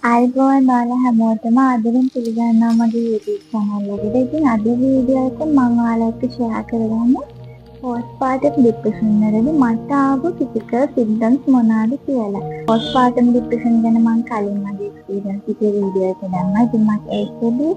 අයිබෝන් ඔයාලා හැමෝටම ආදරෙන් පිළිගන්නවා මගේ YouTube channel එකට. ඉතින් අද වීඩියෝ එක මම ඔයාලා එක්ක share කරගන්නේ postpartum depression වලදී මට ආපු physical symptoms මොනවාද කියලා. postpartum depression ගැන මම කලින් මගේ experience එකේ වීඩියෝ එක දැම්මා. ඉතින් මම ඒකෙදි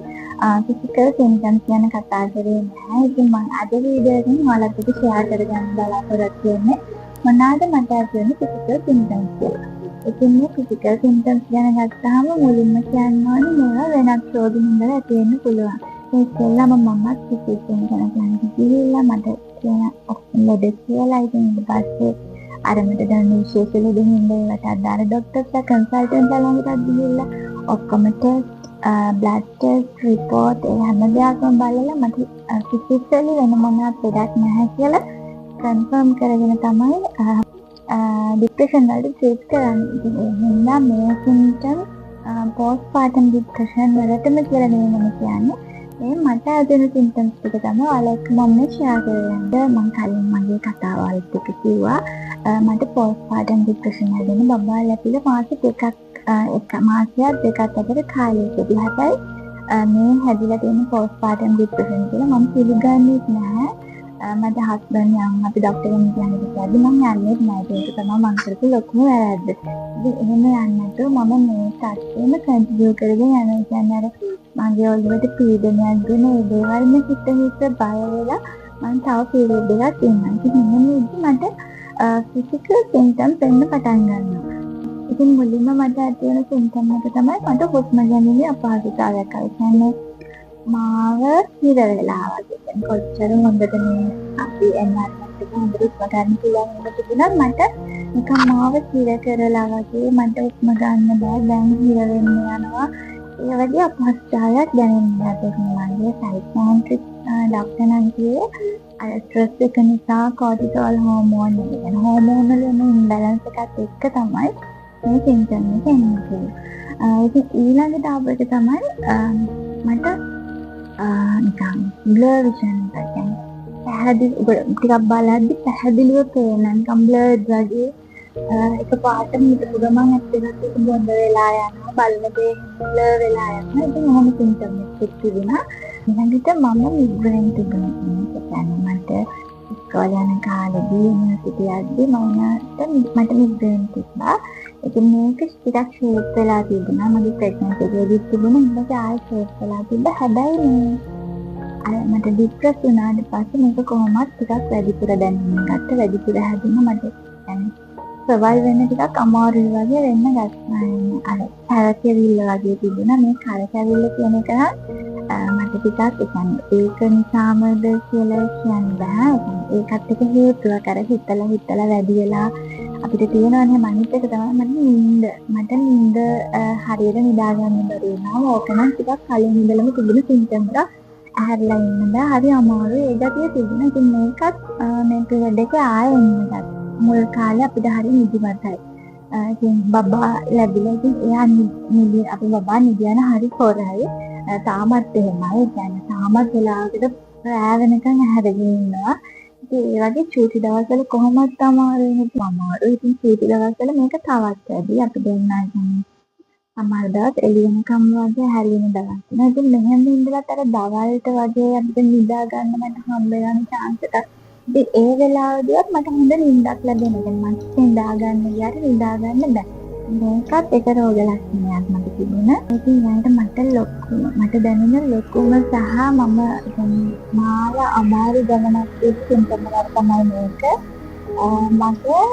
physical symptoms ගැන කතා කරේ නැහැ. ඉතින් මම අද වීඩියෝ එකෙන් ඔයාලට එක්ක share කරගන්න බලාපොරොත්තු වෙන්නේ මොනවාද මට ඇතිවෙන physical symptoms කියලා. ඉතින් මේ physical symptoms ගැන ගත්තාම මුලින්ම කියන්න ඕනේ මේවා වෙනත් රෝග හින්දා ඇති වෙන්න පුළුවන්. ඒ ඉස්සෙල්ලාම මමත් physician කෙනෙක් ගිහිල්ලා මට කියන ඔක්කොම ලෙඩ කියලා ඉතින් ඊට පස්සේ අර මට දැන් විශේෂ ලෙඩ හින්දා ඒවට අදාළ ડોක්ටර්ස්ලා කන්සල්ටන්ට් ළඟට ගිහිල්ලා ඔක්කොම ටෙස්ට් බ්ලඩ් ටෙස්ට් රිපෝට් ඒ හැම දෙයක්ම බලලා මට physically වෙන මොනවත් ලෙඩක් නැහැ කියලා කන්ෆර්ම් කරගෙන තමයි depression වලට treat කරන්නේ. ඉතින් ඒ හින්දා මේ symptom postpartum depression වලටම කියලා නෙමෙයි කියන්නේ. මේ මට ඇතිවෙන symptoms ටික තමයි ඔයාලා එක්ක මම share කරන්නේ. මම කලින් මගේ කතාවල් ටික කිව්වා. මට postpartum depression හැදෙන බබා ලැබිලා මාස දෙකක් එක මාසයක් දෙකක් අතර කාලයකදී හැබැයි මේ හැදිලා තියෙන postpartum depression කියලා මම පිළිගන්නේ නැහැ. මට හස්බන්ඩ් යන් අපි ડોක්ටර් කෙනෙක් ළඟට ගියාදී මම යන්නේ නැහැ. ඒක තමයි මම කරපු ලොකුම වැරද්ද. ඉතින් එහෙම යන්නේ නැතුව මම මේ තත්ත්වෙම කන්ටිනියු කරගෙන යනවා. කියන්නේ අර මගේ ඔළුවට පීඩනයක් දෙන ඒ දේවල්ම හිත බය වෙලා මම තව පීරියඩ් එකක් ඉන්නවා. ඉතින් මෙන්න මට ෆිසිකල් සිම්ප්ටම්ස් එන්න පටන් ගන්නවා. ඉතින් මුලින්ම මට ඇති වෙන සිම්ප්ටම් එක තමයි මට හුස්ම ගැනීමේ අපහසුතාවයක් ආවේ. මාව හිර වෙලා වගේ කොච්චර හොඳට මේ අපි එන්වයරන්මන්ට් එක හොඳට උස්ම ගන්න පුළුවන් වෙන තිබුණත් මට නිකන් මාව හිර කරලා වගේ මට උස්ම ගන්න බෑ දැන් හිර වෙන්න යනවා ඒ වගේ අපහසුතාවයක් දැනෙනවා. ඒක මගේ සයිකියාට්‍රික් ડોක්ටර් නම් කිව්වේ අර ස්ට්‍රෙස් එක නිසා කෝටිසෝල් හෝමෝන් එක ගැන හෝමෝන් වල ඉම්බැලන්ස් එකත් එක්ක තමයි මේ සිම්ප්ටම් එක එන්නේ කියලා. ඉතින් ඊළඟට ආපු එක තමයි මට නිකන් බ්ලර් විෂන් එකක් යන පැහැදිලි ටිකක් බලද්දි පැහැදිලිව පේන නිකන් බ්ලර්ඩ් වගේ එක පාටම හිතපු ගමන් ඇත්තටම ඒක බොඳ වෙලා යනවා බලන දේ බ්ලර් වෙලා යනවා. ඉතින් එහෙම සිම්ප්ටම් එකක් තිබුණා. ඊළඟට මම මිග්‍රේන් තිබුණා. මට ඉස්කෝලේ යන කාලේදී යුනිවර්සිටි යද්දී මට මිග්‍රේන් තිබ්බා. ඉතින් මේක ටිකක් ෂේප් වෙලා තිබුණා. මගේ ප්‍රෙග්නන්සි එකේදී තිබුණා. ඊට ආයෙ ෂේප් වෙලා තිබ්බා. හැබැයි මේ මට ડિප්‍රෙස් වුණාට පස්සේ මේක කොහොමවත් ටිකක් වැඩිපුර දැනෙන්න ගත්තා. වැඩිපුර හැදුණා මට يعني සර්වයිව් වෙන්න ටිකක් අමාරුයි වගේ වෙන්න ගත්තා. අර කැරකෙවිල්ල වගේ තිබුණා. මේ කැරකෙවිල්ල කියන එක මට ටිකක් ඒක නිසාමද කියලා කියන්න බෑ. ඒකත් එක හේතුවක්. අර හිතලා වැඩි වෙලා අපිට තියෙනවනේ මනිත් එක තමයි මට නිින්ද හරියට නිදා ගන්න බැරි වෙනවා. ඕක නම් ටිකක් කලින් ඉඳලම තිබුණ සිම්ප්ටම් එක ඇහැරලා ඉන්න බෑ. හරි අමාරුයි. ඒ ගැතිය තිබුණා. ඉතින් මේකත් මේ පීරියඩ් එක ආයෙ එන්න මුල් කාලේ අපිට හරි නිදිමතයි. ඉතින් බබා ලැබිලා ඉතින් එයා නිදි අපි බබා නිදියන හරි කොරයි. තාමත් එහෙමයි. ඒ කියන්නේ තාමත් වෙලාවකට රෑ වෙනකන් ඇහැරගෙන ඉන්නවා. ඉතින් ඒ වගේ චූටි දවස්වල කොහොමද අමාරුයි. ඉතින් චූටි දවස්වල මේක තවත් වැඩි. අපි දෙන්නා කියන්නේ සමහර දවස් එළි වෙනකම් වගේ හැරෙන දවස් තියෙනවා. ඉතින් මෙහෙම ඉඳලා අර දවල්ට වගේ අපිට නිදා ගන්න මට හම්බ වෙන chance එකක්. ඉතින් ඒ වෙලාවදීවත් මට හොඳ නිින්දක් ලැබෙනවා. මට නිදා ගන්න ගියාට නිදා ගන්න බෑ. මේකත් එක රෝග ලක්ෂණයක් මට තිබුණා. ඉතින් ඊළඟට මට දැනෙන ලොකුම සහ මම මාව අමාරු ගමනක් සිම්ප්ටම් එකක් තමයි මේක. මගේ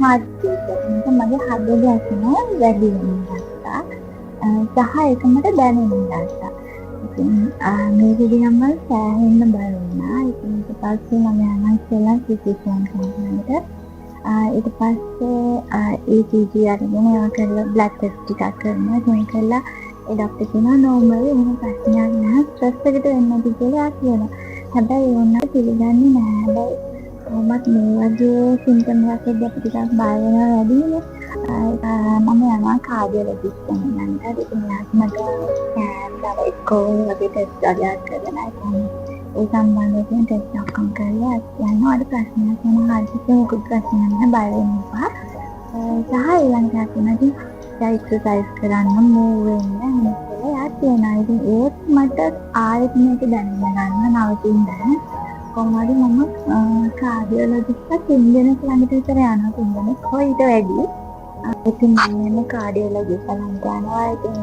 heart beat එක මගේ හදේ ගැසෙන වැඩි වෙනවා. සහ ඒක මට දැනෙන්න ගත්තා. ඉතින් මේ විදිහම සෑහෙන්න බය වුණා. ඉතින් ඊට පස්සේ මම යනවා ඉස්සෙල්ලා physician කෙනෙකුට. ඊට පස්සේ ECG අරගෙන ඒවා කරලා බ්ලඩ් ටෙස්ට් ටිකක් කරනවා. ඒක කරලා ඒ ડોක්ටර් කියනවා නෝමල් වෙන ප්‍රශ්නයක් නැහැ. ස්ට්‍රෙස් එකට වෙන්නේ නැති කියලා කියනවා. හැබැයි ඕනට පිළිගන්නේ නැහැ. හැබැයි කොහොමත් මේ වගේ සිම්ප්ටම් එකක් එක්ක අපි ටිකක් බය වෙනවා වැඩිනේ. මම යනවා කාඩියොලොජිස්ට් කෙනෙක්ට. ඉතින් මට ස්කෑන් එක්කෝ වගේ ටෙස්ට් වගේක් කරලා ඒ සම්බන්ධයෙන් ටෙස්ට් එකක් කරලා යනවා. අර ප්‍රශ්නයක් වෙනවා. හරියට මොකද ප්‍රශ්නයක් නැහැ බය වෙන්න එපා. සහ ඊළඟට එක්සර්සයිස් කරන්න, මූව් වෙන්න එහෙම කියලා එයා කියනවා. ඉතින් ඒත් මට ආයෙත් මේක දැනගෙන ගන්න නවතින්න බෑ. කොහොම හරි මම කාඩියොලොජිස්ට්ලා 3 දෙනෙක් ළඟට විතර යනවා. 3 දෙනෙක් හෝ ඊට වැඩි. ඉතින් මම කාඩියොලොජිස්ට්ලා ළඟට යනවා. ඉතින්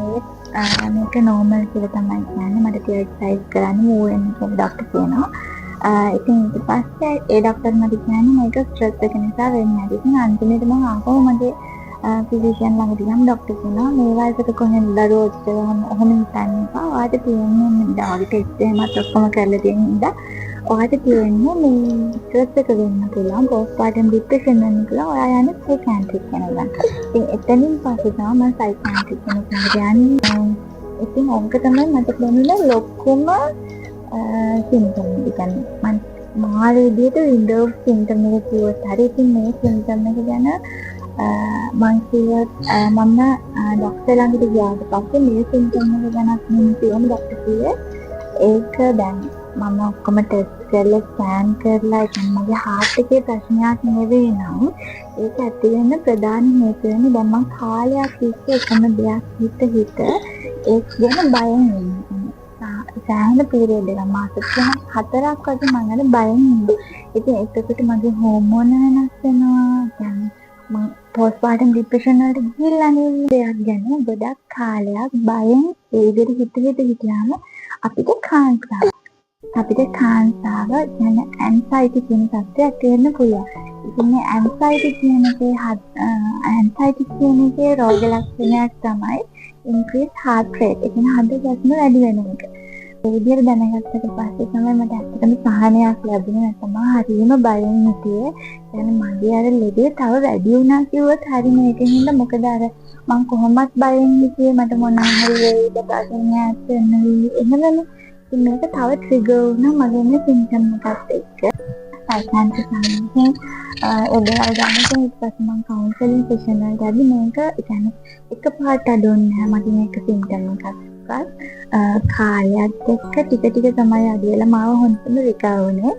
මේක නෝමල් කියලා තමයි කියන්නේ. මට ටික එක්සර්සයිස් කරන්න, මූව් වෙන්න කියලා ඩොක්ටර් කියනවා. ඉතින් ඊට පස්සේ ඒ ඩොක්ටර් මට කියන්නේ මේක ස්ට්‍රෙස් එක නිසා වෙන්නේ නැහැ. ඉතින් අන්තිමේට මම ආපහු මගේ ෆිසිෂියන් ළඟට ගියාම ඩොක්ටර් කියනවා මේ වයසට කොහෙන්ද දරුවෝ ඔහොම හිතන්න එපා. ඔයාට තියෙන්නේ ඩාග් ටෙස්ට් එහෙමත් ඔක්කොම කරලා තියෙන නිසා ඔයාට තියෙන්නේ මේ ස්ට්‍රෙස් එක වෙන්න පුළුවන්. පෝස්ට්පාර්ටම් ડિප්‍රෙෂන් වෙන්න පුළුවන්. ඔයා යන්නේ සයිකියාට්‍රික් කෙනෙක්. ඉතින් එතනින් පස්සේ තමයි මම සයිකියාට්‍රික් කෙනෙක් ළඟට යන්නේ. ඉතින් ඕක තමයි මට දැනෙන ලොකුම සිම්පටම් එක. කියන්නේ මාර විදිහට වින්ඩෝ සිම්පටම් එක කිව්වොත් හරි. ඉතින් මේ සිම්පටම් එක ගැන මම කිව්වොත් මම ඩොක්ටර් ළඟට ගියාට පස්සේ මේ සිම්පටම් එක ගැන මම කියන ඩොක්ටර් කිව්වේ ඒක දැන් මම ඔක්කොම ටෙස්ට් කරලා ස්කෑන් කරලා ඉතින් මගේ හાર્ට් එකේ ප්‍රශ්නයක් නෙවෙයි නම් ඒක ඇති වෙන ප්‍රධාන හේතුව වෙන්නේ දැන් මම කාලයක් තිස්සේ එකම දෙයක් හිත ඒක ගැන බයෙන් ඉන්නවා. සෑහෙන පීරියඩ් එකක් මාස 4ක් වගේ මම අර බයෙන් ඉන්නවා. ඉතින් ඒකට මගේ හෝමෝන වෙනස් වෙනවා. දැන් මම පෝස්ට්පාර්ටම් ඩිප්‍රෙෂන් වලට ගිහිල්ලා නේ දෙයක් ගැන ගොඩක් කාලයක් බයෙන් ඒ විදිහට හිතාම අපිට කාන්තාව කියන්නේ ඇන්සයිටි කියන තත්ත්වයක් තියෙන්න පුළුවන්. ඉතින් මේ ඇන්සයිටි කියන එකේ රෝග ලක්ෂණයක් තමයි increase heart rate. ඒ කියන්නේ හෘද ගස්ම වැඩි වෙන එක. ඒ විදිහට දැනගත්තට පස්සේ තමයි මට ඇත්තටම සහනයක් ලැබුණේ. නැත්නම් හරියම බයෙන් හිටියේ. يعني මගේ අර ලෙඩේ තව වැඩි වුණා කිව්වොත් හරි මේකෙන්ද මොකද අර මම කොහොමත් බයෙන් හිටියේ මට මොනවා හරි වෙයිද ප්‍රශ්නයක් වෙන්නේ එහෙමනේ. ඉතින් මේක තව ට්‍රිගර් වුණා මගේ මේ සිම්පටම් එකත් එක්ක. සයිකියාට්‍රික් සම්බන්ධයෙන් එදවල් ගන්නකොට ඊට පස්සේ මම කවුන්සලින් සෙෂන් වලට ගිහින් මේක කියන්නේ එකපාරට අඩුන්නේ නැහැ. මට මේක සිම්පටම් එකක් කාලයක් එක්ක ටික තමයි අඩු වෙලා මාව හොඳටම රිකවර් වුණේ.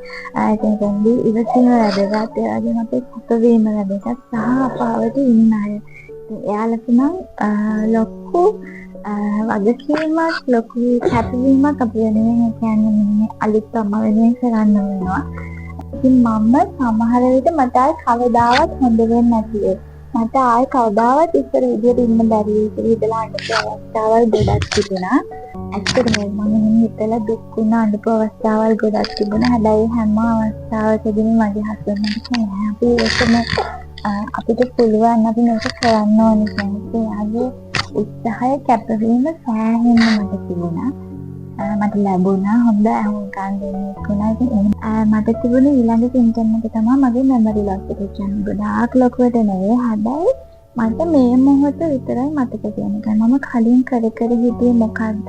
ඒකෙන්දී ඉවසීම වැදගත්. ඒ වගේම අපේ සතුටීම වැදගත් සහ අපාවට ඉන්න අය. එයාලට නම් ලොකු වගකීමක් ලොකු කැපවීමක් අප වෙනුවෙන් කියන්නේ මේ අලුත් අම්මා වෙනුවෙන් කරන්න වෙනවා. ඉතින් මම සමහර විට මට කවදාවත් හොඳ වෙන්නේ නැතිවේ. මට ආයෙ කවදාවත් ඉස්සර විදියට ඉන්න බැරි විදිහලා අඬපු අවස්ථාවල් ගොඩක් තිබුණා. ඇත්තටම මම හිතලා දුක් වුණා අඬපු අවස්ථාවල් ගොඩක් තිබුණා. හැබැයි හැම අවස්ථාවකදීම මගේ හස්බන්ඩ් කියන්නේ අපි ඒකම අපිට පුළුවන් අපි මේක කරන්න ඕනේ කියන්නේ. ආගේ උත්සාහය කැපවීම සෑහෙන්න මට තිබුණා. මට ලැබුණා හොඳ අහුම්කම් දෙන්නෙක් වුණා. ඉතින් මට තිබුණේ ඊළඟ සිම්පටම් එක තමයි මගේ මෙමරි ලොස් එක. කියන්නේ ගොඩාක් ලොකුවට නෙවෙයි. හැබැයි මට මේ මොහොත විතරයි මතක තියෙන්නේ. මම කලින් කර හිටියේ මොකද්ද?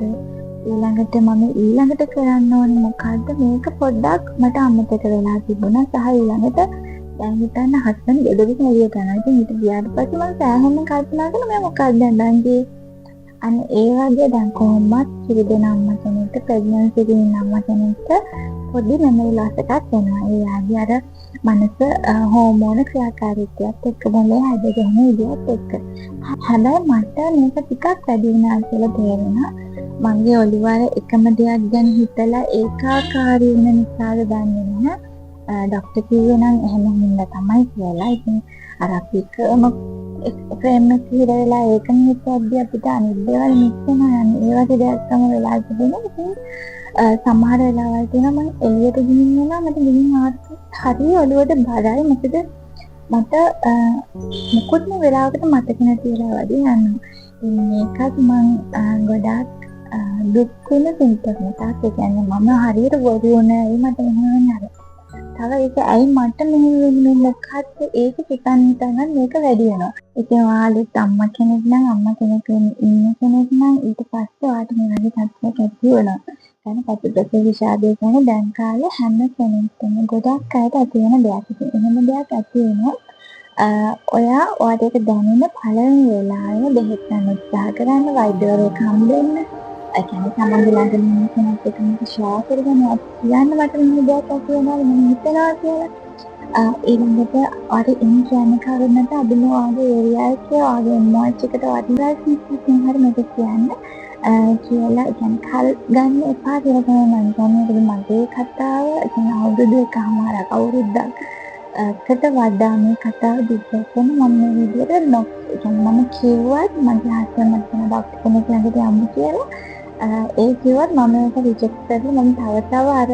ඊළඟට කරන්න ඕනේ මොකද්ද? මේක පොඩ්ඩක් මට අමතක වෙලා තිබුණා. සහ ඊළඟට දැන් හිතන්න හස්බන්ඩ් ගෙදරින් එළියට යනවා. ඉතින් ඊට ගියාට පස්සේ මම සෑහෙන කල්පනා කරලා මම මොකක්ද දැන්ගේ අන්න ඒ වගේ දැන් කොහොමවත් කිරිදෙන අම්මා කෙනෙක්ට ප්‍රෙග්නන්සි ඉන්න අම්මා කෙනෙක්ට පොඩි මෙමරි ලොස් එකක් වෙනවා. ඒ ආදී අර මනස හෝමෝන ක්‍රියාකාරීත්වයත් එක්ක මොලේ හැදගෙන ඉදියත් එක්ක. හැබැයි මට මේක ටිකක් වැඩි වුණා කියලා තේරුණා. මගේ ඔළුව අර එකම දෙයක් ගැන හිතලා ඒකාකාරී වෙන නිසාද දන්නේ නැහැ. ඩොක්ටර් කිව්වේ නම් එහෙම හින්දා තමයි කියලා. ඉතින් අර අපි ප්‍රේම කිහිර වෙලා ඒකම හිතද්දී අපිට අනිත් දේවල් මිස් වෙනවා. ඒ වගේ දෙයක් තමයි වෙලා තිබුණේ. ඉතින් සමහර වෙලාවල් තියෙනවා මම එළියට ගිහින් යනවා මට ගිහින් ආවත් හරිය ඔළුවට බරයි. මොකද මට මුකුත්ම වෙලාවකට මතක නැති වෙලා වගේ යනවා. ඉතින් මේකත් මම ගොඩාක් දුක් වෙන සිම්පටම් එකක්. ඒ කියන්නේ මම හරියට වොරි වුණා. ඒ මට මොනවා නෑ. තව ඒක ඇයි මට මෙහෙම වෙන්නේ මොකක්ද ඒක හිතන්න මේක වැඩි වෙනවා. ඉතින් ඔයාලත් අම්මා කෙනෙක් නම් ඉන්න කෙනෙක් නම් ඊට පස්සේ ඔයාලට මේ වගේ තත්ත්වයක් ඇති වෙනවා. يعني පසුබිම විෂාදය කියන්නේ දැන් කාලේ හැම කෙනෙක්ටම ගොඩක් අයට ඇති වෙන දෙයක්. ඉතින් එහෙම දෙයක් ඇති වෙනොත් ඔයාට ඒක දැනෙන පළවෙනි වෙලාවේ බෙහෙත් ගන්න උත්සාහ කරන්න වෛද්‍යවරයෙක් හම්බෙන්න. ඒ කියන්නේ සමහර ළඟ ඉන්න කෙනෙක් එක්ක ෂෙයා කරගෙන කියන්න මට මෙන්න දෙයක් ඇති වෙනවා මම හිතනවා කියලා. ඊළඟට අර ඉන් කියන්න කරුණට අදින ඔයාගේ ඒරියා එකේ ඔයාගේ මොච් එකට වටිනාකමකින් හරි මේක කියන්න කියලා කියන්නේ කල් ගන්න එපා කියලා තමයි මම කියන්නේ. මොකද මගේ කතාව ඉතින් අවුරුදු එකමාරක් අවුරුද්දක් කට වඩා මේ කතාව දිගටම මම මේ විදිහට කියන්නේ මම කිව්වත් මගේ හස්බන්ඩ් මට කියන ડોක්ටර් කෙනෙක් ළඟට යමු කියලා ඒ කිව්වත් මම ඒක රිජෙක්ට් කරලා මම තව අර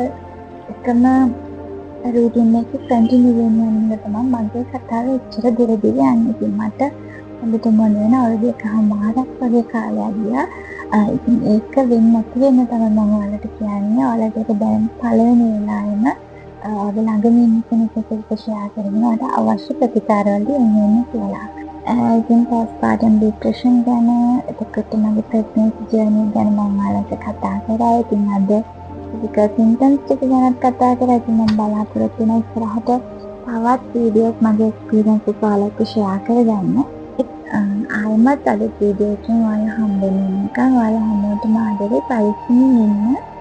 එකම රූටින් එක කන්ටිනියු වෙනවා තමයි මගේ කතාව එච්චර දුරදිග යන්නේ. ඉතින් මට හොඳටම වෙන අවුරුදු එකමාරක් වගේ කාලයක් ගියා. ඉතින් ඒක වෙන්නේ නැති වෙන තමයි මම ඔයාලට කියන්නේ. ඔයාලට ඒක දැන් පළවෙනි වෙලාවෙම ඔයාගේ ළඟම ඉන්න කෙනෙකුට ඒක ෂෙයා කරනවාට අවශ්‍ය ප්‍රතිකාර වලදී එන්නේ කියලා. ඉතින් postpartum depression ගැන එතකොට මගේ pregnancy journey ගැන මම ඔයාලට කතා කරා. ඉතින් අද physical symptoms ටික ගැන කතා කරා. ඉතින් මම බලාපොරොත්තු වෙන ඉස්සරහට තවත් වීඩියෝස් මගේ experience එක ඔයාලට ෂෙයා කරගන්න. ආයෙමත් අද වීඩියෝ එකෙන් ඔයාලා හම්බ වෙන එක ඔයාලා හැමෝටම ආදරේ පරිස්සමින් ඉන්න.